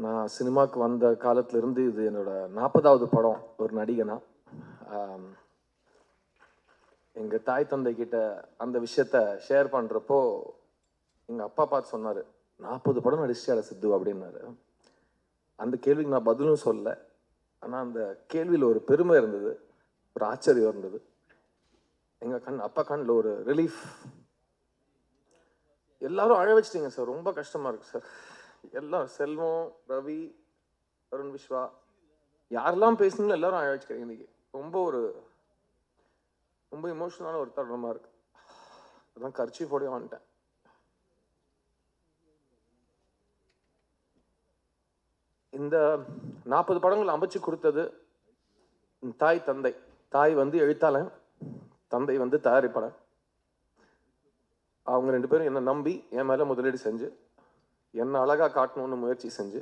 நான் சினிமாவுக்கு வந்த காலத்திலிருந்து இது என்னோட 40வது படம் ஒரு நடிகனா. எங்கள் தாய் தந்தை கிட்ட அந்த விஷயத்த ஷேர் பண்ணுறப்போ எங்கள் அப்பா பார்த்து சொன்னார், 40 படம் நடிச்சிட்டாட சித்து அப்படின்னாரு. அந்த கேள்விக்கு நான் பதிலும் சொல்ல, ஆனால் அந்த கேள்வியில் ஒரு பெருமை இருந்தது, ஒரு ஆச்சரியம் இருந்தது. எங்கள் அப்பா கண்ணில் ஒரு ரிலீஃப். எல்லாரும் அழ வச்சிட்டீங்க சார், ரொம்ப கஷ்டமாக இருக்குது சார். எல்லாம் செல்வம், ரவி, அருண் விஸ்வா, யாரெல்லாம் பேசணும்னு எல்லாரும் அழ வச்சுக்கிறீங்க இன்னைக்கு. ரொம்ப இமோஷனலான ஒரு தருணமாக இருக்கு. அதான் கர்ச்சீஃபோடய வந்துட்டேன். இந்த 40 படங்கள் அமைச்சு கொடுத்தது தாய் தந்தை. தாய் வந்து எழுத்தாளன், தந்தை வந்து தயாரிப்பாளர். அவங்க 2 பேரும் என்னை நம்பி என் மேலே முதலீடு செஞ்சு என்னை அழகாக காட்டணும்னு முயற்சி செஞ்சு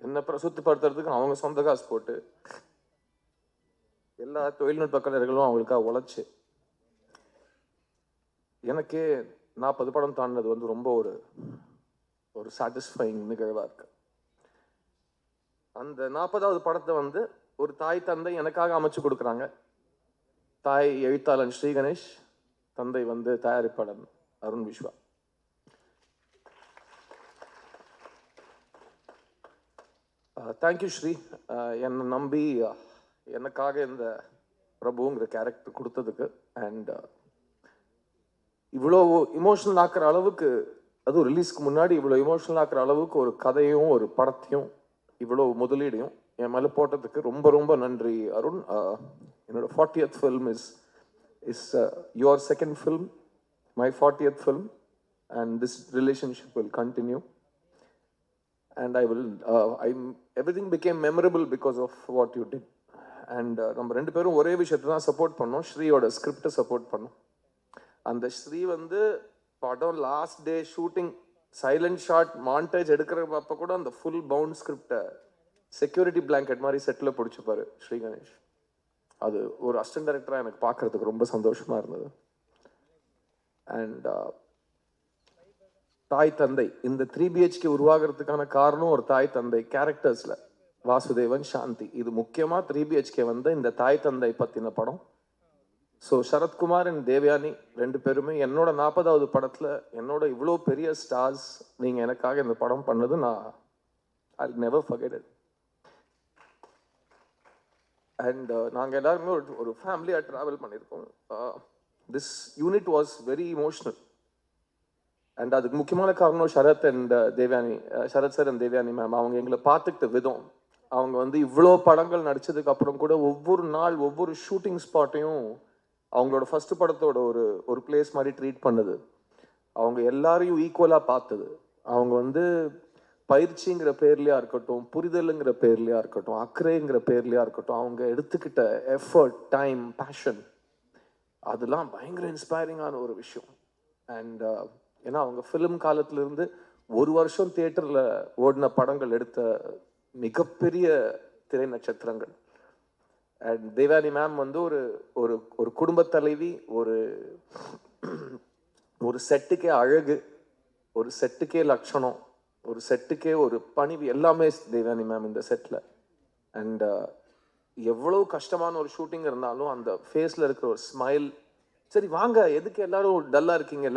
என்னை பிரசுத்திப்படுத்துறதுக்கு அவங்க சொந்த காசு போட்டு எல்லா தொழில்நுட்ப கலைஞர்களும் அவங்களுக்காக உழைச்சு எனக்கே 40 படம் தாண்டினது வந்து ரொம்ப ஒரு சாட்டிஸ்ஃபைங் நிகழ்வாக இருக்கு. அந்த 40வது படத்தை வந்து ஒரு தாய் தந்தை எனக்காக அமைச்சு கொடுக்குறாங்க. தாய் எழுத்தாளன் ஸ்ரீ கணேஷ், தந்தை வந்து தயாரிப்பாளன் அருண் விஸ்வா. தேங்க்யூ ஸ்ரீ, என்னை நம்பி எனக்காக இந்த பிரபுங்கிற கேரக்டர் கொடுத்ததுக்கு. அண்ட் இவ்வளோ இமோஷனல் ஆக்குற அளவுக்கு, அதுவும் ரிலீஸ்க்கு முன்னாடி இவ்வளோ இமோஷனல் ஆக்குற அளவுக்கு ஒரு கதையும் ஒரு படத்தையும் இவ்வளோ முதலீடையும் என் மேலே போட்டதுக்கு ரொம்ப ரொம்ப நன்றி அருண். என்னோட 40th film is your second film, my 40th film, and this relationship will continue. And everything became memorable because of what you did. And நம்ம 2 பேரும் ஒரே விஷயத்தை தான் சப்போர்ட் பண்ணோம், ஸ்ரீயோட ஸ்கிரிப்டை சப்போர்ட் பண்ணோம். அந்த ஸ்ரீ வந்து படம் last day shooting silent shot montage எடுக்கிறப்ப கூட அந்த ஃபுல் பவுண்ட் ஸ்கிரிப்டை செக்யூரிட்டி பிளாங்கெட் மாதிரி செட்டில் பிடிச்சிப்பாரு ஸ்ரீ கணேஷ். அது ஒரு அசிஸ்டன்ட் டைரக்டராக எனக்கு பார்க்கறதுக்கு ரொம்ப சந்தோஷமாக இருந்தது. அண்ட் தாய் தந்தை இந்த 3BHK உருவாகிறதுக்கான காரணம் ஒரு தாய் தந்தை கேரக்டர்ஸ்ல வாசுதேவன், சாந்தி. இது முக்கியமா 3BHK வந்து இந்த தாய் தந்தை பத்தின படம். ஸோ சரத்குமார் அண்ட் தேவயானி 2 பேருமே என்னோட 40வது படத்துல என்னோட இவ்வளோ பெரிய ஸ்டார்ஸ் நீங்க எனக்காக இந்த படம் பண்ணது நான் I never forget it. And நாங்கள் எல்லாருமே ஒரு ஃபேமிலியாக ட்ராவல் பண்ணியிருக்கோம். This unit was very emotional. And அதுக்கு முக்கியமான காரணம் Sarath and Devayani, Sarath sir and Devayani ma'am. அவங்க எங்களை பார்த்துக்கிட்ட விதம், அவங்க வந்து இவ்வளோ படங்கள் நடிச்சதுக்கு அப்புறம் கூட ஒவ்வொரு நாள் ஒவ்வொரு ஷூட்டிங் ஸ்பாட்டையும் அவங்களோட ஃபர்ஸ்ட் படத்தோட ஒரு பிளேஸ் மாதிரி ட்ரீட் பண்ணுது. அவங்க எல்லாரையும் ஈக்குவலாக பார்த்தது. அவங்க வந்து பயிற்சிங்கிற பேர்லையா இருக்கட்டும், புரிதலுங்கிற பேர்லையா இருக்கட்டும், அக்கறைங்கிற பேர்லையா இருக்கட்டும், அவங்க எடுத்துக்கிட்ட எஃபர்ட், டைம், பேஷன், அதெல்லாம் பயங்கர இன்ஸ்பைரிங்கான ஒரு விஷயம். அண்ட் ஏன்னா அவங்க ஃபிலிம் காலத்திலிருந்து 1 வருஷம் தியேட்டரில் ஓடின படங்கள் எடுத்த மிகப்பெரிய திரை நட்சத்திரங்கள். அண்ட் தேவானி மேம் வந்து ஒரு குடும்ப தலைவி, ஒரு செட்டுக்கே அழகு, ஒரு செட்டுக்கே லட்சணம், ஒரு செட்டுக்கே ஒரு பணிவு, எல்லாமே தேவானி மேம் இந்த செட்டில். அண்ட் எவ்வளோ கஷ்டமான ஒரு ஷூட்டிங் இருந்தாலும் அந்த ஃபேஸில் இருக்கிற ஒரு ஸ்மைல், சரி வாங்க எதுக்கு எல்லாரும் டல்லாக இருக்கீங்க,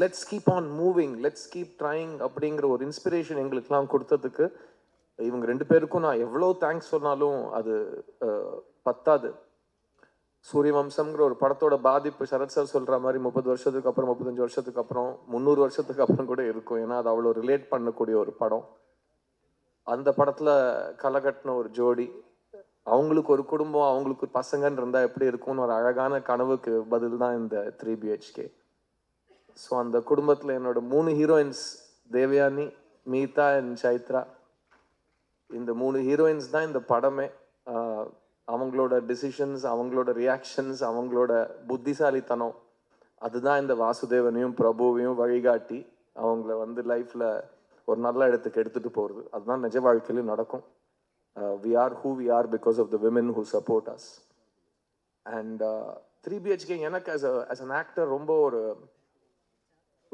let's keep on moving, let's keep trying அப்படிங்கிற ஒரு இன்ஸ்பிரேஷன் எங்களுக்கெல்லாம் கொடுத்ததுக்கு இவங்க 2 பேருக்கும் நான் எவ்வளோ தேங்க்ஸ் சொன்னாலும் அது பத்தாது. சூரியவம்சம்ங்கிற ஒரு படத்தோட பாதிப்பு சரத் சார் சொல்கிற மாதிரி 30 வருஷத்துக்கு அப்புறம், 35 வருஷத்துக்கு அப்புறம், 300 வருஷத்துக்கு அப்புறம் கூட இருக்கும். ஏன்னா அது அவ்வளோ ரிலேட் பண்ணக்கூடிய ஒரு படம். அந்த படத்தில் கலகட்டின ஒரு ஜோடி, அவங்களுக்கு ஒரு குடும்பம், அவங்களுக்கு ஒரு பசங்கன்னு இருந்தால் எப்படி இருக்கும்னு ஒரு அழகான கனவுக்கு பதில் தான் இந்த 3BHK. ஸோ அந்த குடும்பத்தில் என்னோட 3 heroines, Devayani, Meetha and Chaitra, இந்த 3 ஹீரோயின்ஸ் தான் இந்த படமே. அவங்களோட டிசிஷன்ஸ், அவங்களோட ரியாக்ஷன்ஸ், அவங்களோட புத்திசாலித்தனம், அதுதான் இந்த வாசுதேவனையும் பிரபுவையும் வழிகாட்டி அவங்கள வந்து லைஃப்பில் ஒரு நல்ல இடத்துக்கு எடுத்துகிட்டு போகிறது. அதுதான் நிஜ வாழ்க்கையிலும் நடக்கும். We are who we are because of the women who support us. And 3BHK எனக்கு as an actor ரொம்ப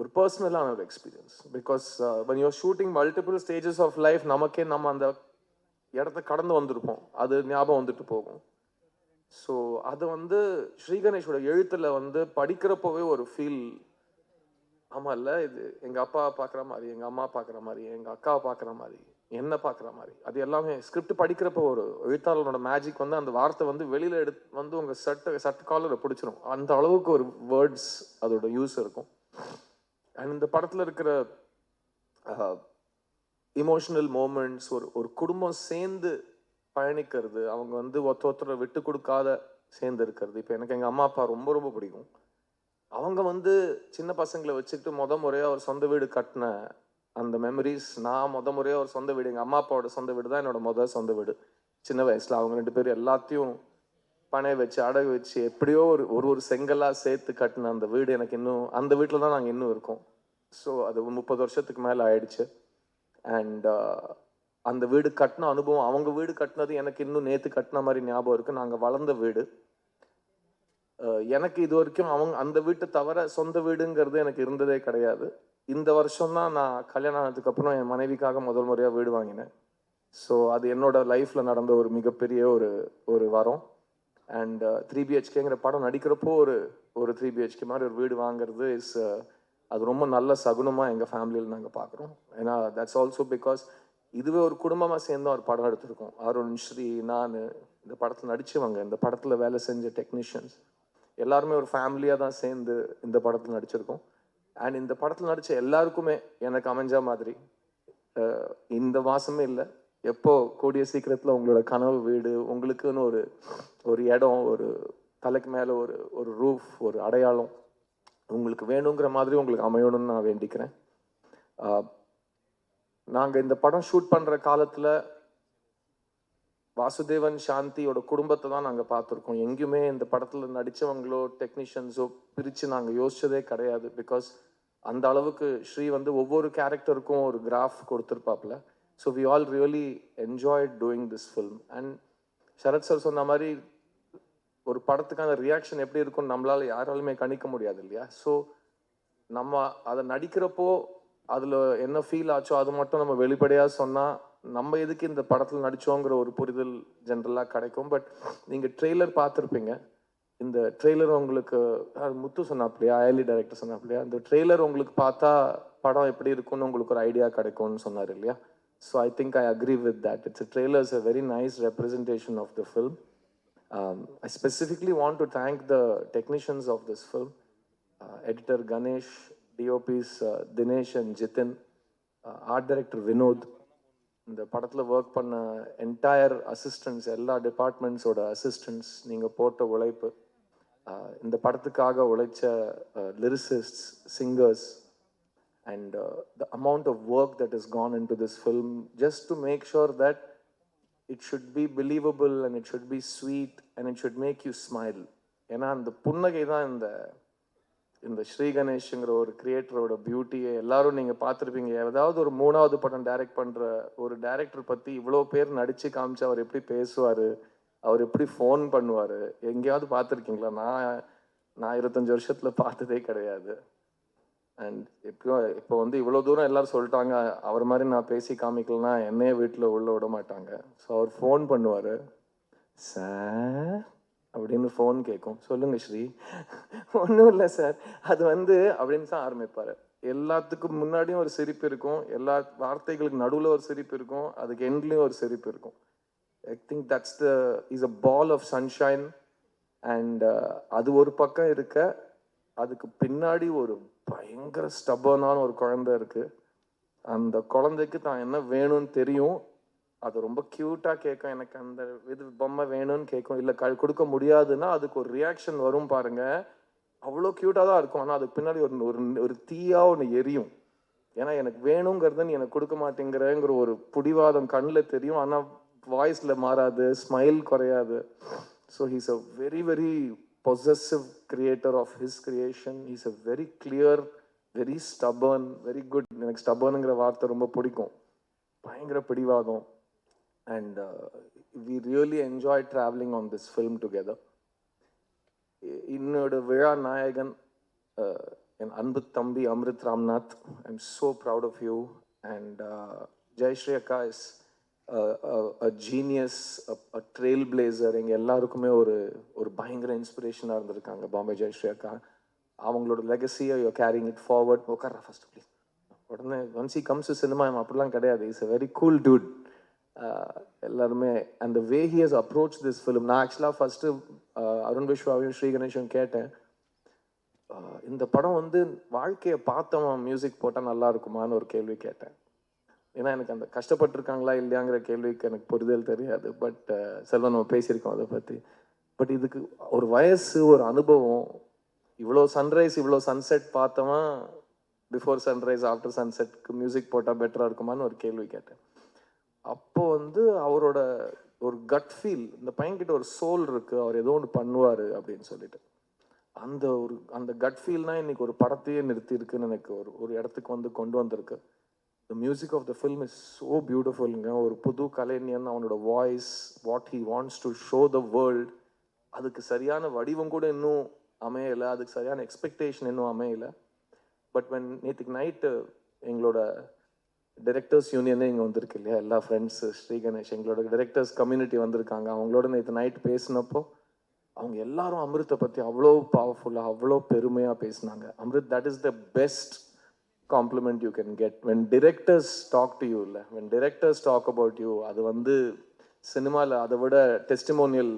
ஒரு பர்சனலான ஒரு experience. Because when you're shooting multiple stages of life, நமக்கே நம்ம அந்த இடத்த கடந்து வந்திருப்போம், அது ஞாபகம் வந்துட்டு போகும். ஸோ அது வந்து ஸ்ரீ கணேஷோட எழுத்துல வந்து படிக்கிறப்பவே ஒரு ஃபீல், ஆமா இல்ல, இது எங்க அப்பா பார்க்குற மாதிரி, எங்க அம்மா பார்க்குற மாதிரி, எங்க அக்காவை பார்க்குற மாதிரி, என்ன பார்க்குற மாதிரி, அது எல்லாமே ஸ்கிரிப்ட் படிக்கிறப்போ ஒரு எழுத்தாளரோட மேஜிக் வந்து அந்த வார்த்தை வந்து வெளியில எடுத்து வந்து உங்க சட்ட காலரை பிடிச்சிரும். அந்த அளவுக்கு ஒரு வேர்ட்ஸ் அதோட யூஸ் இருக்கும். அண்ட் இந்த படத்துல இருக்கிற இமோஷனல் மூமெண்ட்ஸ், ஒரு குடும்பம் சேர்ந்து பயணிக்கிறது, அவங்க வந்து ஒருத்தரை விட்டு கொடுக்காத சேர்ந்து இருக்கிறது. இப்போ எனக்கு எங்கள் அம்மா அப்பா ரொம்ப ரொம்ப பிடிக்கும். அவங்க வந்து சின்ன பசங்களை வச்சுக்கிட்டு முறையாக ஒரு சொந்த வீடு கட்டின அந்த மெமரிஸ், நான் முறையாக ஒரு சொந்த வீடு, எங்கள் அம்மா அப்பாவோட சொந்த வீடு தான் என்னோட சொந்த வீடு. சின்ன வயசில் அவங்க 2 பேரும் எல்லாத்தையும் பனை வச்சு அடகு வச்சு எப்படியோ ஒரு செங்கலாக சேர்த்து கட்டின அந்த வீடு எனக்கு இன்னும், அந்த வீட்டில் தான் நாங்கள் இன்னும் இருக்கோம். ஸோ அது 30 வருஷத்துக்கு மேலே ஆயிடுச்சு. அண்ட் அந்த வீடு கட்டின அனுபவம், அவங்க வீடு கட்டினது எனக்கு இன்னும் நேற்று கட்டின மாதிரி ஞாபகம் இருக்குது. நாங்கள் வளர்ந்த வீடு. எனக்கு இது வரைக்கும் அந்த வீட்டை தவிர சொந்த வீடுங்கிறது எனக்கு இருந்ததே கிடையாது. இந்த வருஷம்தான் நான் கல்யாணம் ஆனதுக்கப்புறம் என் மனைவிக்காக முதல் முறையாக வீடு வாங்கினேன். ஸோ அது என்னோட லைஃப்பில் நடந்த ஒரு மிகப்பெரிய ஒரு வரம். அண்ட் 3 BHKங்கிற படம் நடிக்கிறப்போ ஒரு 3 BHK மாதிரி ஒரு வீடு வாங்குறது அது ரொம்ப நல்ல சகுனமாக எங்கள் ஃபேமிலியில் நாங்கள் பார்க்குறோம். ஏன்னா தட்ஸ் ஆல்சோ பிகாஸ் இதுவே ஒரு குடும்பமாக சேர்ந்து ஒரு படம் எடுத்திருக்கோம். அருண், ஸ்ரீ, நான், இந்த படத்தில் நடித்தவங்க, இந்த படத்தில் வேலை செஞ்ச டெக்னீஷியன்ஸ் எல்லாருமே ஒரு ஃபேமிலியாக தான் சேர்ந்து இந்த படத்தில் நடிச்சிருக்கோம். அண்ட் இந்த படத்தில் நடித்த எல்லாருக்குமே எனக்கு அமைஞ்ச மாதிரி இந்த மாதமே இல்லை, எப்போ கூடிய சீக்கிரத்தில் உங்களோட கனவு வீடு, உங்களுக்குன்னு ஒரு இடம், ஒரு தலைக்கு மேலே ஒரு ரூஃப், ஒரு அடையாளம் உங்களுக்கு வேணுங்கிற மாதிரி உங்களுக்கு அமையணும்னு நான் வேண்டிக்கிறேன். நாங்கள் இந்த படம் ஷூட் பண்ணுற காலத்தில் வாசுதேவன், சாந்தியோட குடும்பத்தை தான் நாங்கள் பார்த்துருக்கோம். எங்கேயுமே இந்த படத்தில் நடித்தவங்களோ டெக்னீஷியன்ஸோ பிரித்து நாங்கள் யோசிச்சதே கிடையாது. பிகாஸ் அந்த அளவுக்கு ஸ்ரீ வந்து ஒவ்வொரு கேரக்டருக்கும் ஒரு கிராஃப் கொடுத்துருப்பாப்புல. So we all really enjoyed doing this film. And Sarath sir சொன்ன மாதிரி ஒரு படத்துக்கான ரியாக்ஷன் எப்படி இருக்கும்னு நம்மளால் யாராலுமே கணிக்க முடியாது இல்லையா? ஸோ நம்ம அதை நடிக்கிறப்போ அதில் என்ன ஃபீல் ஆச்சோ அது மட்டும் நம்ம வெளிப்படையாக சொன்னால் நம்ம எதுக்கு இந்த படத்தில் நடித்தோங்கிற ஒரு புரிதல் ஜென்ரலாக கிடைக்கும். பட் நீங்கள் ட்ரெய்லர் பார்த்துருப்பீங்க. இந்த ட்ரெய்லர் உங்களுக்கு முத்து சொன்னாப்லையா, ஐஎல்இ டைரக்டர் சொன்னாப்லையா, இந்த ட்ரெய்லர் உங்களுக்கு பார்த்தா படம் எப்படி இருக்குன்னு உங்களுக்கு ஒரு ஐடியா கிடைக்கும்னு சொன்னார் இல்லையா? So I think I agree with that. It's trailer is a very nice representation of the film. I specifically want to thank the technicians of this film, editor Ganesh, DOPs Dinesh and Jitin, art director Vinod, இந்த படத்தில் work பண்ண entire assistants, எல்லா டிபார்ட்மெண்ட்ஸோட assistants, நீங்கள் போட்ட உழைப்பு, இந்த படத்துக்காக உழைச்ச லிரிசிஸ்ட்ஸ், singers, and the amount of work that has gone into this film just to make sure that it should be believable and it should be sweet and it should make you smile. ஏன்னா அந்த புன்னகை தான் இந்த ஸ்ரீ கணேஷ்ங்கிற ஒரு கிரியேட்டரோட பியூட்டியை எல்லாரும் நீங்கள் பார்த்துருப்பீங்க. ஏதாவது ஒரு 3வது படம் டைரக்ட் பண்ணுற ஒரு டைரக்டர் பற்றி இவ்வளோ பேர் நடித்து காமிச்சு அவர் எப்படி பேசுவார், அவர் எப்படி ஃபோன் பண்ணுவார், எங்கேயாவது பார்த்துருக்கீங்களா? நான் 25 வருஷத்தில் பார்த்ததே கிடையாது. அண்ட் இப்போ வந்து இவ்வளோ தூரம் எல்லோரும் சொல்லிட்டாங்க, அவர் மாதிரி நான் பேசி காமிக்கலன்னா என்னையே வீட்டில் உள்ள விட மாட்டாங்க. ஸோ அவர் ஃபோன் பண்ணுவார், சார் அப்படின்னு ஃபோன் கேட்கும், சொல்லுங்கள் ஸ்ரீ, ஒன்றும் இல்லை சார், அது வந்து அப்படின்னு தான் ஆரம்பிப்பார். எல்லாத்துக்கும் முன்னாடியும் ஒரு சிரிப்பு இருக்கும், எல்லா வார்த்தைகளுக்கு நடுவில் ஒரு சிரிப்பு இருக்கும், அதுக்கு எண்ட்லேயும் ஒரு சிரிப்பு இருக்கும். I think that's is a ball of sunshine. And அது ஒரு பக்கம் இருக்க, அதுக்கு பின்னாடி ஒரு பயங்கர ஸ்டபர்னான ஒரு குழந்தை இருக்குது. அந்த குழந்தைக்கு தான் என்ன வேணும்னு தெரியும், அது ரொம்ப க்யூட்டாக கேட்கும், எனக்கு அந்த இது பொம்மை வேணும்னு கேட்கும். இல்லை கொடுக்க முடியாதுன்னா அதுக்கு ஒரு ரியாக்ஷன் வரும் பாருங்க, அவ்வளோ க்யூட்டாக தான் இருக்கும். ஆனால் அதுக்கு பின்னாடி ஒரு தீயாக ஒன்று எரியும். ஏன்னா எனக்கு வேணுங்கிறது நீ எனக்கு கொடுக்க மாட்டேங்கிறங்கிற ஒரு பிடிவாதம் கண்ணில் தெரியும். ஆனால் வாய்ஸில் மாறாது, ஸ்மைல் குறையாது. So he's a very very possessive creator of his creation. He's a very clear, very stubborn, very good. எனக்கு ஸ்டபர்னுங்கிற வார்த்தை ரொம்ப பிடிக்கும், பயங்கர பிடிவாதம். And we really enjoyed traveling on this film together. என்னோட விழா நாயகன் என் அன்பு தம்பி Amrit Ramnath, I'm so proud of you. And Jayasri அக்கா is a genius, a trailblazer. எங்கள் எல்லாருக்குமே ஒரு பயங்கர இன்ஸ்பிரேஷனாக இருந்திருக்காங்க பாம்பே ஜெயஸ்ரீ அக்கா. அவங்களோட லெகசியை யூ கேரிங் இட் ஃபார்வர்ட். உட்கார்றா ஃபர்ஸ்ட் ப்ளீஸ். உடனே once he comes to cinema அப்படிலாம் கிடையாது. Is a very cool dude. எல்லாருமே அந்த way he has approach this film. நான் ஆக்சுவலாக ஃபஸ்ட்டு அருண் விஸ்வாவையும் ஸ்ரீ கணேஷும் கேட்டேன், இந்த படம் வந்து வாழ்க்கையை பார்த்தவன் மியூசிக் போட்டால் நல்லா இருக்குமான்னு ஒரு கேள்வி கேட்டேன். ஏன்னா எனக்கு அந்த கஷ்டப்பட்டிருக்காங்களா இல்லையாங்கிற கேள்விக்கு எனக்கு புரிதல் தெரியாது. பட் செல்வன் நம்ம பேசியிருக்கோம் அதை பற்றி. பட் இதுக்கு ஒரு வயசு, ஒரு அனுபவம், இவ்வளோ சன்ரைஸ் இவ்வளோ சன்செட் பார்த்தவன் பிஃபோர் சன்ரைஸ் ஆஃப்டர் சன்செட்க்கு மியூசிக் போட்டால் பெட்டராக இருக்குமான்னு ஒரு கேள்வி கேட்டேன். அப்போது வந்து அவரோட ஒரு கட் ஃபீல், இந்த பையன்கிட்ட ஒரு சோல் இருக்குது, அவர் ஏதோ ஒன்று பண்ணுவார் அப்படின்னு சொல்லிட்டு, அந்த கட் ஃபீல்னா இன்னைக்கு ஒரு படத்தையே நிறுத்தியிருக்குன்னு எனக்கு ஒரு இடத்துக்கு வந்து கொண்டு வந்திருக்கு. The music of the film is so beautiful. ஒரு புது கலைஞன், அவனோட voice, what he wants to show the world, அதுக்கு சரியான வடிவம் கூட இன்னும் அமையலை, அதுக்கு சரியான எக்ஸ்பெக்டேஷன் இன்னும் அமையலை. பட் நேற்றுக்கு நைட்டு எங்களோட டைரக்டர்ஸ் யூனியனே இங்கே வந்திருக்கு இல்லையா, எல்லா ஃப்ரெண்ட்ஸு, ஸ்ரீ கணேஷ், எங்களோட டைரக்டர்ஸ் கம்யூனிட்டி வந்திருக்காங்க. அவங்களோட நேற்று நைட் பேசினப்போ அவங்க எல்லாரும் அமிர்த்தை பற்றி அவ்வளோ பவர்ஃபுல்லாக, அவ்வளோ பெருமையாக பேசினாங்க. Amrit, that is the best compliment you can get when directors talk to you. When directors talk about you, அது வந்து சினிமாவில் அதை விட டெஸ்டிமோனியல்,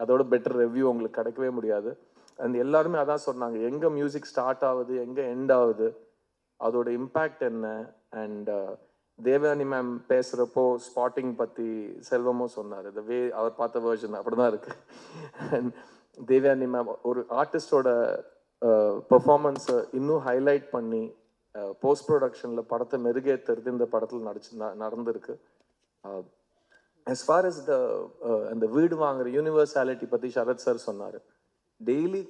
அதோட பெட்டர் ரிவ்யூ உங்களுக்கு கிடைக்கவே முடியாது. அண்ட் எல்லாருமே அதான் சொன்னாங்க, எங்கே மியூசிக் ஸ்டார்ட் ஆகுது, எங்கே எண்ட் ஆகுது, அதோட இம்பேக்ட் என்ன. அண்ட் தேவயானி மேம் பேசுகிறப்போ ஸ்பாட்டிங் பற்றி செல்வமும் சொன்னார். இந்த வே அவர் பார்த்த வேர்ஷன் அப்படி தான் இருக்குது. அண்ட் தேவயானி மேம் ஒரு ஆர்டிஸ்டோட பெர்ஃபார்மன்ஸை இன்னும் ஹைலைட் பண்ணி போஸ்ட் ப்ரொடக்ஷனில் படத்தை மெருகேற்றுறது இந்த படத்தில் நடந்திருக்கு. as far as அந்த வீடு வாங்குற யூனிவர்சாலிட்டி பற்றி சரத் சார் சொன்னார். டெய்லி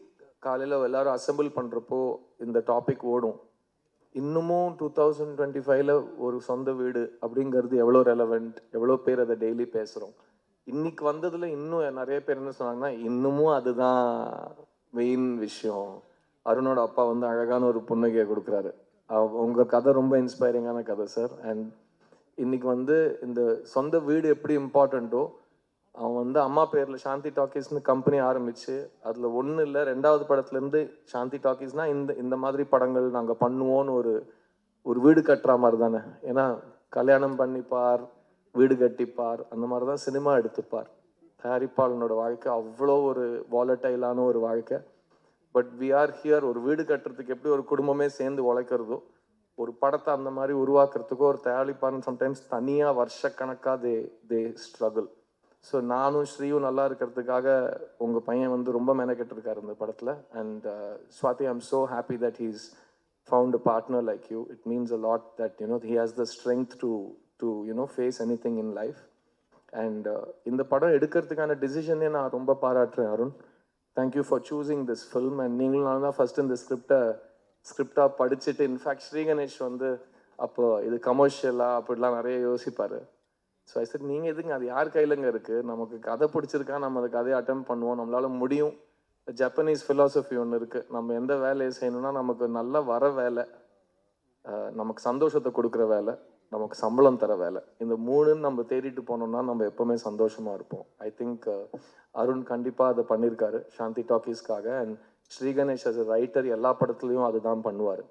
காலையில் எல்லாரும் அசம்பிள் பண்ணுறப்போ இந்த டாபிக் ஓடும். இன்னமும் 2025 ஒரு சொந்த வீடு அப்படிங்கிறது எவ்வளோ ரெலவெண்ட், எவ்வளோ பேர் அதை டெய்லி பேசுகிறோம். இன்னைக்கு வந்ததில் இன்னும் நிறைய பேர் என்ன சொன்னாங்கன்னா, இன்னமும் அதுதான் மெயின் விஷயம். அருணோட அப்பா வந்து அழகான ஒரு புன்னகையை கொடுக்குறாரு. உங்கள் கதை ரொம்ப இன்ஸ்பைரிங்கான கதை சார். அண்ட் இன்னைக்கு வந்து இந்த சொந்த வீடு எப்படி இம்பார்ட்டண்ட்டோ, அவன் வந்து அம்மா பேரில் சாந்தி டாக்கீஸ்னு கம்பெனி ஆரம்பித்து அதில் ஒன்றும் இல்லை, 2வது படத்துலேருந்து சாந்தி டாக்கீஸ்னால் இந்த மாதிரி படங்கள் நாங்கள் பண்ணுவோன்னு ஒரு வீடு கட்டுற மாதிரி தானே. ஏன்னா கல்யாணம் பண்ணிப்பார், வீடு கட்டிப்பார், அந்த மாதிரி தான் சினிமா எடுத்துப்பார். தயாரிப்பாளனோட வாழ்க்கை அவ்வளோ ஒரு வாலட்டைலான ஒரு வாழ்க்கை. But we are here. ஒரு வீடு கட்டுறதுக்கு எப்படி ஒரு குடும்பமே சேர்ந்து உழைக்கிறதோ, ஒரு படத்தை அந்த மாதிரி உருவாக்குறதுக்கோ ஒரு தயாரிப்பாளன் சம்டைம்ஸ் தனியாக வருஷக்கணக்காக தே ஸ்ட்ரகிள். ஸோ நானும் ஸ்ரீயும் நல்லா இருக்கிறதுக்காக உங்கள் பையன் வந்து ரொம்ப மெனக்கெட்டிருக்காரு இந்த படத்தில். And Swathi, I'm so happy that he's found a partner like you. It means a lot that he has the strength to face anything in life. And இந்த படம் எடுக்கிறதுக்கான டிசிஷனே நான் ரொம்ப பாராட்டுறேன் Arun. Thank you for choosing this film. And நீங்களும் நான் தான் ஃபஸ்ட்டு இந்த ஸ்கிரிப்டாக படிச்சுட்டு, இன்ஃபேக்ட் ஸ்ரீ கணேஷ் வந்து அப்போ இது கமர்ஷியலாக அப்படிலாம் நிறைய யோசிப்பார். ஸோ ஐ சார், நீங்கள் எதுங்க, அது யார் கையிலங்க இருக்குது, நமக்கு கதை பிடிச்சிருக்கா, நம்ம அந்த கதையை அட்டம் பண்ணுவோம், நம்மளால் முடியும். ஜப்பனீஸ் ஃபிலாசபி ஒன்று இருக்குது, நம்ம எந்த வேலையை செய்யணும்னா நமக்கு நல்லா வர வேலை, நமக்கு சந்தோஷத்தை கொடுக்குற வேலை, நமக்கு சம்பளம் தர வேலை, இந்த 3ன்னு நம்ம தேடிட்டு போனோம்னா நம்ம எப்போவுமே சந்தோஷமாக இருப்போம். ஐ திங்க் அருண் கண்டிப்பாக அதை பண்ணியிருக்காரு சாந்தி டாக்கீஸ்க்காக. And Sri Ganesh as writer எல்லா படத்துலையும் அதுதான் பண்ணுவார்.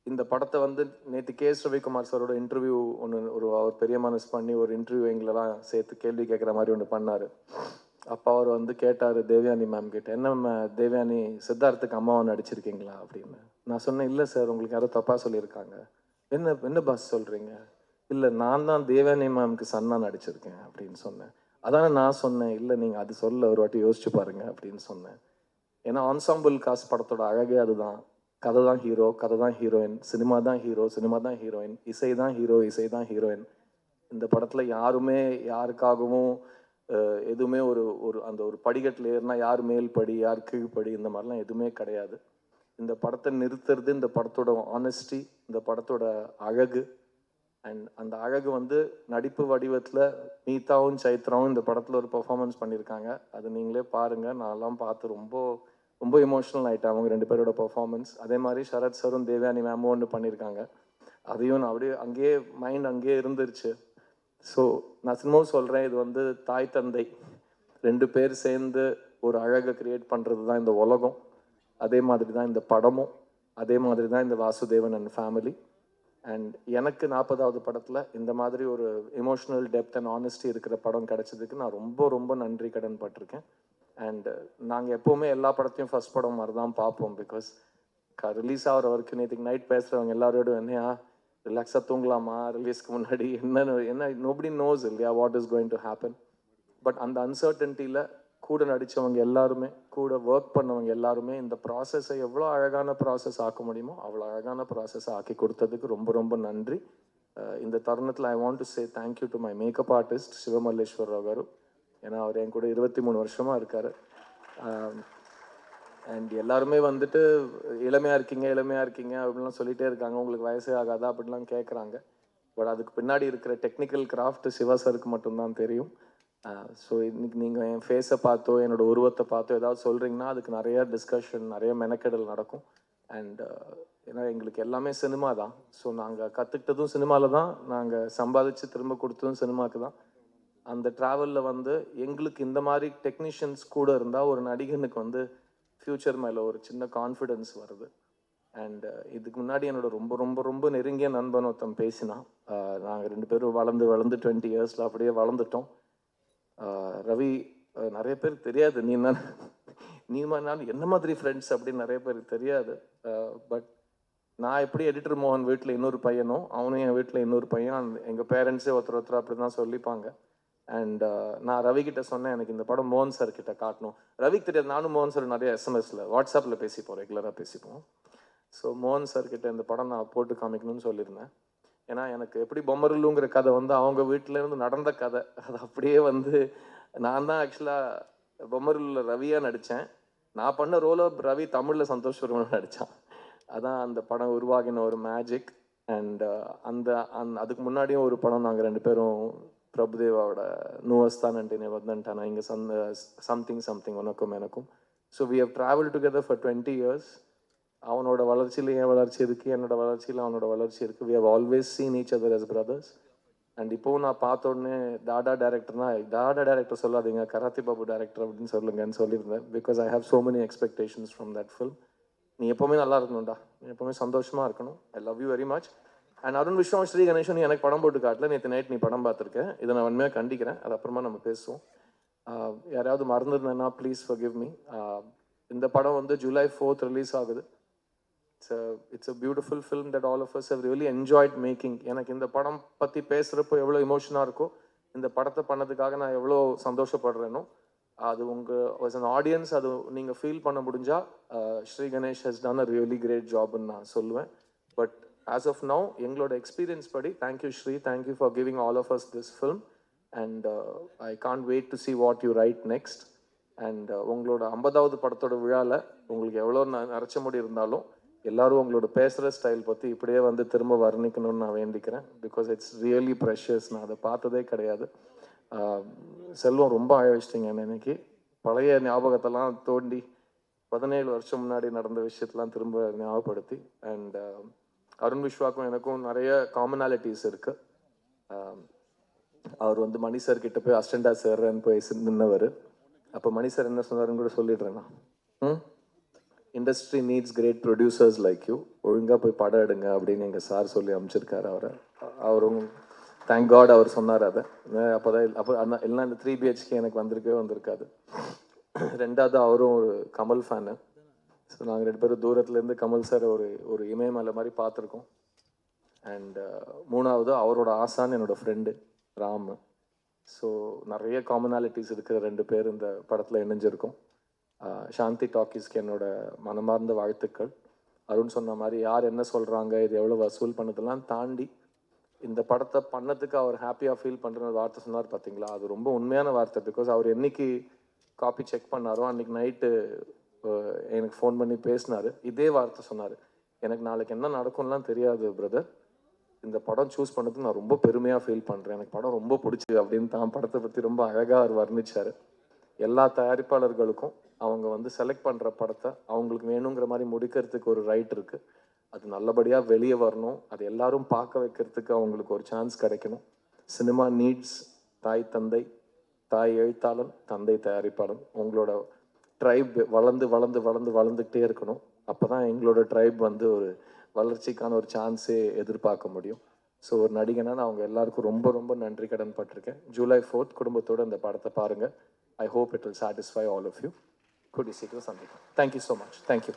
இந்த படத்தை வந்து நேற்று கே.எஸ். ரவிக்குமார் சாரோட இன்டர்வியூ ஒன்று அவர் பெரிய மனசு பண்ணி ஒரு இன்டர்வியூ எங்களெல்லாம் சேர்த்து கேள்வி கேட்குற மாதிரி ஒன்று பண்ணார். அப்போ அவர் வந்து கேட்டார் தேவயானி மேம் கிட்ட, என்ன தேவயானி சித்தார்த்துக்கு அம்மாவை நடிச்சிருக்கீங்களா அப்படின்னு. நான் சொன்னேன், இல்லை சார், உங்களுக்கு யாரோ தப்பாக சொல்லியிருக்காங்க. என்ன பாஸ் சொல்கிறீங்க? இல்லை, நான் தான் தேவயானி மேம்க்கு சன்னா நடிச்சிருக்கேன் அப்படின்னு சொன்னேன். அதானே நான் சொன்னேன். இல்லை, நீங்கள் அது சொல்ல ஒரு வாட்டி யோசிச்சு பாருங்க அப்படின்னு சொன்னேன். ஏன்னா ஆன்சாம்பிள் காஸ்ட் படத்தோட அழகே அதுதான். கதை தான் ஹீரோ, கதை தான் ஹீரோயின், சினிமா தான் ஹீரோ, சினிமா தான் ஹீரோயின், இசை தான் ஹீரோ, இசை தான் ஹீரோயின். இந்த படத்தில் யாருமே யாருக்காகவும் எதுவுமே ஒரு படிக்கட்டில் ஏறினா யார் மேல் படி, யார் கீழ்படி, இந்த மாதிரிலாம் எதுவுமே கிடையாது. இந்த படத்தை நிறுத்துறது இந்த படத்தோட ஆனஸ்டி, இந்த படத்தோட அழகு. அண்ட் அந்த அழகு வந்து நடிப்பு வடிவத்தில் மீதாவும் சைத்ராவும் இந்த படத்தில் ஒரு பெர்ஃபார்மன்ஸ் பண்ணியிருக்காங்க. அது நீங்களே பாருங்கள். நான்லாம் பார்த்து ரொம்ப ரொம்ப எமோஷ்னல் ஆகிட்டேன் அவங்க 2 பேரோட பெர்ஃபார்மன்ஸ். அதே மாதிரி சரத் சாரும் தேவயானி மேமும் ஒன்று பண்ணியிருக்காங்க. அதையும் நான் அப்படியே அங்கேயே மைண்ட் அங்கேயே இருந்துருச்சு. ஸோ நான் திரும்பவும் சொல்கிறேன், இது வந்து தாய் தந்தை 2 பேர் சேர்ந்து ஒரு அழகை க்ரியேட் பண்ணுறது தான் இந்த உலகம். அதே மாதிரி தான் இந்த படமும், அதே மாதிரி தான் இந்த வாசுதேவன் அண்ட் ஃபேமிலி. அண்ட் எனக்கு 40வது படத்தில் இந்த மாதிரி ஒரு எமோஷ்னல் டெப்த் அண்ட் ஆனஸ்டி இருக்கிற படம் கிடைச்சதுக்கு நான் ரொம்ப ரொம்ப நன்றி கடன் பட்டிருக்கேன். அண்ட் நாங்கள் எப்போவுமே எல்லா படத்தையும் ஃபஸ்ட் படம் மாதிரி தான் பார்ப்போம். பிகாஸ் ரிலீஸ் ஆகிற வரைக்கும் நேற்றுக்கு நைட் பேசுகிறவங்க எல்லாரோடும் என்னையா ரிலாக்ஸாக தூங்கலாமா ரிலீஸ்க்கு முன்னாடி என்ன நோபடி நோஸ் இல்லையா what is going to happen. But அந்த அன்சர்டன்ட்டியில் கூட நடித்தவங்க எல்லாருமே, கூட ஒர்க் பண்ணவங்க எல்லாருமே இந்த ப்ராசஸை எவ்வளோ அழகான ப்ராசஸ் ஆக்க முடியுமோ அவ்வளோ அழகான ப்ராசஸ் ஆக்கி கொடுத்ததுக்கு ரொம்ப ரொம்ப நன்றி. இந்த தருணத்தில் I want to say thank you to my makeup artist Sivamalleswararao garu. ஏன்னா அவர் என் கூட 23 வருஷமாக இருக்கார். அண்ட் எல்லாருமே வந்துட்டு இளமையாக இருக்கீங்க அப்படின்லாம் சொல்லிகிட்டே இருக்காங்க. உங்களுக்கு வயசே ஆகாதா அப்படின்லாம் கேட்குறாங்க. பட் அதுக்கு பின்னாடி இருக்கிற டெக்னிக்கல் கிராஃப்ட் சிவா சாருக்கு மட்டும்தான் தெரியும். ஸோ இன்னைக்கு நீங்கள் என் ஃபேஸை பார்த்தோ என்னோடய உருவத்தை பார்த்தோ ஏதாவது சொல்கிறீங்கன்னா அதுக்கு நிறைய டிஸ்கஷன், நிறைய மெனக்கெடல் நடக்கும். அண்ட் ஏன்னா எங்களுக்கு எல்லாமே சினிமா தான். ஸோ நாங்கள் கற்றுக்கிட்டதும் சினிமாவில் தான், நாங்கள் சம்பாதிச்சு திரும்ப கொடுத்ததும் சினிமாவுக்கு தான். அந்த ட்ராவலில் வந்து எங்களுக்கு இந்த மாதிரி டெக்னீஷியன்ஸ் கூட இருந்தால் ஒரு நடிகனுக்கு வந்து ஃப்யூச்சர் மேலே ஒரு சின்ன கான்ஃபிடென்ஸ் வருது. அண்ட் இதுக்கு முன்னாடி என்னோட ரொம்ப ரொம்ப ரொம்ப நெருங்கிய நண்பன் ஒருத்தன் பேசினான். நாங்கள் 2 பேரும் வளர்ந்து 20 இயர்ஸில் அப்படியே வளர்ந்துட்டோம். ரவி, நிறைய பேருக்கு தெரியாது நீ நான் என்ன மாதிரி ஃப்ரெண்ட்ஸ் அப்படின்னு நிறைய பேருக்கு தெரியாது. பட் நான் எப்படி எடிட்டர் மோகன் வீட்டில் இன்னொரு பையனும் அவனும் என் வீட்டில் இன்னொரு பையன், எங்கள் பேரண்ட்ஸே ஒருத்தர் அப்படி தான் சொல்லிப்பாங்க. அண்ட் நான் ரவிக்கிட்ட சொன்னேன், எனக்கு இந்த படம் மோகன் சார் கிட்ட காட்டணும். ரவிக்கு தெரியாது, நானும் மோகன் சார் நிறைய எஸ்எம்எஸில் வாட்ஸ்அப்பில் பேசிப்போம், ரெகுலராக பேசிப்போம். ஸோ மோகன் சார் கிட்ட இந்த படம் நான் போட்டு காமிக்கணும்னு சொல்லியிருந்தேன். ஏன்னா எனக்கு எப்படி பொம்மருலுங்கிற கதை வந்து அவங்க வீட்டிலேருந்து நடந்த கதை, அது அப்படியே வந்து நான் தான் ஆக்சுவலாக பொம்மருலில் ரவியாக நடித்தேன். நான் பண்ண ரோலை ரவி தமிழில் சந்தோஷ் வர்மன் நடித்தான். அதான் அந்த படம் உருவாகின ஒரு மேஜிக். அண்ட் அதுக்கு முன்னாடியும் ஒரு படம் நாங்கள் 2 பேரும் பிரபுதேவாவோட நூவஸ்தானன்ட்டு வந்தன்ட்டானா இங்கே சம்திங் உனக்கும் எனக்கும். So we have travel together for 20 years. அவனோட வளர்ச்சியில் என் வளர்ச்சி இருக்குது, என்னோட வளர்ச்சியில் அவனோட வளர்ச்சி இருக்குது. We have always seen each other as brothers. And இப்போவும் நான் பார்த்த உடனே டாடா டேரக்டர் சொல்லாதீங்க, கராத்தி பாபு டேரக்டர் அப்படின்னு சொல்லுங்கன்னு சொல்லியிருந்தேன். Because I have so many expectations from that film. நீ எப்போவுமே நல்லா இருக்கணும்டா, நீ எப்போவுமே சந்தோஷமாக இருக்கணும். I love you very much. And Arun Vishwam, Sri Ganeshan, நீ எனக்கு படம் போட்டு காட்டல, நேற்று நைட் நீ படம் பார்த்துருக்கேன். இதை நான் உண்மையாக கண்டிக்கிறேன். அது அப்புறமா நம்ம பேசுவோம். யாராவது மறந்துருந்தேன்னா ப்ளீஸ் ஃபர்கிவ் மீ. இந்த படம் வந்து July 4th ரிலீஸ் ஆகுது. It's a beautiful film that all of us have really enjoyed making. எனக்கு இந்த படம் பற்றி பேசுகிறப்போ எவ்வளோ எமோஷனாக இருக்கோ, இந்த படத்தை பண்ணதுக்காக நான் எவ்வளோ சந்தோஷப்படுறேனோ, அது as an audience அது நீங்கள் ஃபீல் பண்ண முடிஞ்சால் Sri Ganesh has done a really great jobன்னு நான் சொல்லுவேன். பட் as of now எங்களோட எக்ஸ்பீரியன்ஸ் படி thank you Sri, thank you for giving all of us this film. And I can't wait to see what you write next. And உங்களோட 50வது படத்தோட விழாவில் உங்களுக்கு எவ்வளோ நரைச்ச முடி இருந்தாலும் எல்லாரும் உங்களோட பேசுகிற ஸ்டைல் பற்றி இப்படியே வந்து திரும்ப வர்ணிக்கணும்னு நான் வேண்டிக்கிறேன். Because it's really precious. நான் அதை பார்த்ததே கிடையாது. செல்வம் ரொம்ப அழ வச்சிட்டிங்க இன்னைக்கு. பழைய ஞாபகத்தெல்லாம் தோண்டி 17 வருஷம் முன்னாடி நடந்த விஷயத்தெல்லாம் திரும்ப ஞாபகப்படுத்தி. அண்ட் அருண் விஸ்வாக்கும் எனக்கும் நிறைய காமனாலிட்டிஸ் இருக்குது. அவர் வந்து மணி சார் கிட்ட போய் அசிஸ்டண்டா சேர்றேன்னு போய் நின்னவர். அப்போ மணி சார் என்ன சொன்னாருன்னு கூட சொல்லிடுறேன்னா, industry needs great producers like you, ஒழுங்காக போய் படம் எடுங்க அப்படின்னு எங்கள் சார் சொல்லி அனுப்பிச்சிருக்காரு அவரை. அவரும் தேங்க் காட் அவர் சொன்னார் அதை. அப்போ எல்லாம் இந்த 3 BHK எனக்கு வந்திருக்காது. ரெண்டாவது அவரும் ஒரு கமல் ஃபேனு. ஸோ நாங்கள் 2 பேரும் தூரத்துலேருந்து கமல் சார் ஒரு இமயமலை மாதிரி பார்த்துருக்கோம். அண்ட் மூணாவது அவரோட ஆசான் என்னோடய ஃப்ரெண்டு ராம். ஸோ நிறைய காமனாலிட்டிஸ் இருக்கிற 2 பேர் இந்த படத்தில் இணைஞ்சிருக்கோம். சாந்தி டாக்கீஸ்க்கு என்னோட மனமார்ந்த வாழ்த்துக்கள். அருண் சொன்ன மாதிரி யார் என்ன சொல்கிறாங்க, இது எவ்வளோ வசூல் பண்ணதெல்லாம் தாண்டி இந்த படத்தை பண்ணதுக்கு அவர் ஹாப்பியாக ஃபீல் பண்ணுற வார்த்தை சொன்னார் பார்த்தீங்களா, அது ரொம்ப உண்மையான வார்த்தை. பிகாஸ் அவர் என்னைக்கு காப்பி செக் பண்ணாரோ அன்றைக்கி நைட்டு எனக்கு ஃபோன் பண்ணி பேசினார். இதே வார்த்தை சொன்னார், எனக்கு நாளைக்கு என்ன நடக்கும்லாம் தெரியாது பிரதர், இந்த படம் சூஸ் பண்ணதுக்கு நான் ரொம்ப பெருமையாக ஃபீல் பண்ணுறேன், எனக்கு படம் ரொம்ப பிடிச்சிது அப்படின்னு தான் படத்தை பற்றி ரொம்ப அழகாக அவர் வர்ணித்தார். எல்லா தயாரிப்பாளர்களுக்கும் அவங்க வந்து செலக்ட் பண்ணுற படத்தை அவங்களுக்கு வேணுங்கிற மாதிரி முடிக்கிறதுக்கு ஒரு ரைட் இருக்குது. அது நல்லபடியாக வெளியே வரணும், அது எல்லாரும் பார்க்க வைக்கிறதுக்கு அவங்களுக்கு ஒரு சான்ஸ் கிடைக்கணும். சினிமா நீட்ஸ் தாய் தந்தை, தாய் எழுத்தாளன், தந்தை தயாரிப்பாளன். உங்களோட ட்ரைப் வளர்ந்து வளர்ந்து வளர்ந்து வளர்ந்துக்கிட்டே இருக்கணும். அப்போ தான் எங்களோட ட்ரைப் வந்து ஒரு வளர்ச்சிக்கான ஒரு சான்ஸே எதிர்பார்க்க முடியும். ஸோ ஒரு நடிகனா நான் அவங்க எல்லாருக்கும் ரொம்ப ரொம்ப நன்றி கடன் பட்டிருக்கேன். ஜூலை 4th குடும்பத்தோடு இந்த படத்தை பாருங்கள். I hope it will satisfy all of you. கூடிய சீக்கிரம் சந்திப்போம். Thank you so much. தேங்க்யூ.